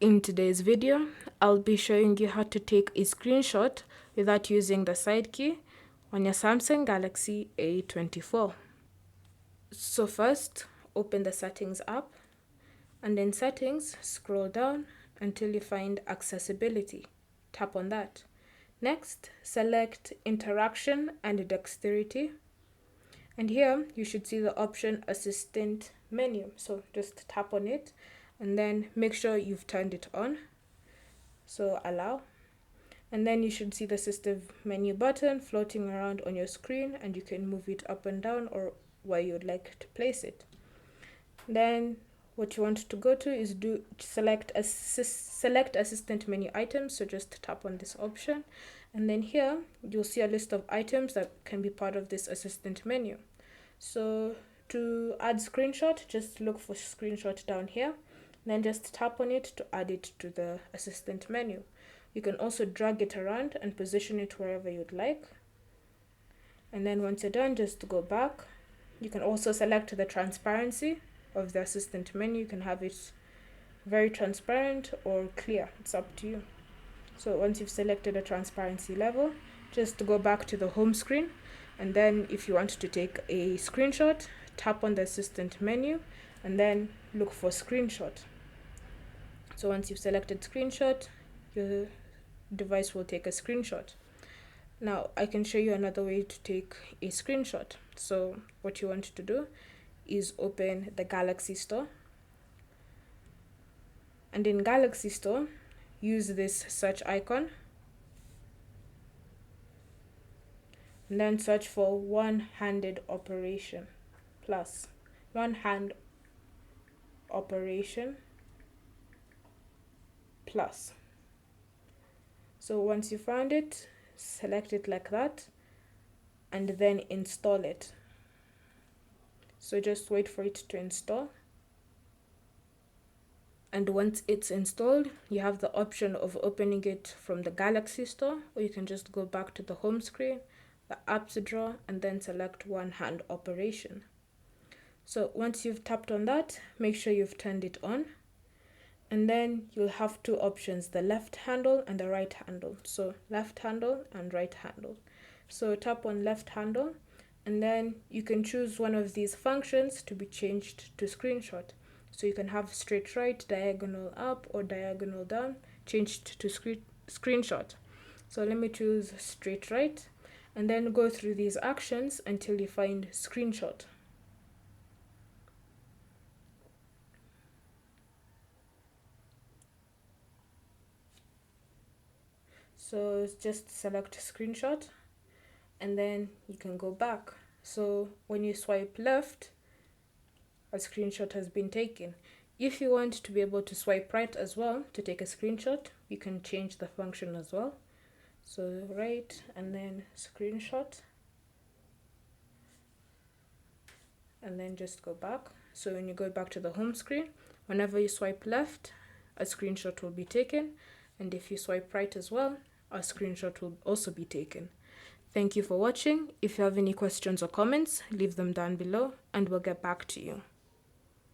In today's video, I'll be showing you how to take a screenshot without using the side key on your Samsung Galaxy A24. So first, open the Settings app, and in Settings, scroll down until you find Accessibility. Tap on that. Next, select Interaction and Dexterity. And here, you should see the option Assistant Menu. So just tap on it and then make sure you've turned it on. So allow. And then you should see the Assistive Menu button floating around on your screen, and you can move it up and down or where you'd like to place it. Then what you want to go to is select Assistant Menu items. So just tap on this option. And then here, you'll see a list of items that can be part of this Assistant menu. So to add screenshot, just look for screenshot down here. Then just tap on it to add it to the Assistant menu. You can also drag it around and position it wherever you'd like. And then once you're done, just go back. You can also select the transparency of the Assistant menu. You can have it very transparent or clear. It's up to you. So once you've selected a transparency level, just go back to the home screen. And then if you want to take a screenshot, tap on the Assistant menu and then look for screenshot. So once you've selected screenshot, your device will take a screenshot. Now I can show you another way to take a screenshot. So what you want to do is open the Galaxy Store. And in Galaxy Store, use this search icon. And then search for one-handed operation plus one-hand operation plus. So once you found it, select it like that and then install it. So just wait for it to install. And once it's installed, you have the option of opening it from the Galaxy Store, or you can just go back to the home screen, the apps drawer, and then select one-hand operation. So once you've tapped on that, make sure you've turned it on. And then you'll have two options, the left handle and the right handle. So left handle and right handle. So tap on left handle, and then you can choose one of these functions to be changed to screenshot. So you can have straight right, diagonal up, or diagonal down, changed to screenshot. So let me choose straight right, and then go through these actions until you find screenshot. So just select screenshot, and then you can go back. So when you swipe left, a screenshot has been taken. If you want to be able to swipe right as well to take a screenshot, you can change the function as well. So right and then screenshot, and then just go back. So when you go back to the home screen, whenever you swipe left, a screenshot will be taken, and if you swipe right as well, a screenshot will also be taken. Thank you for watching. If you have any questions or comments, leave them down below and we'll get back to you.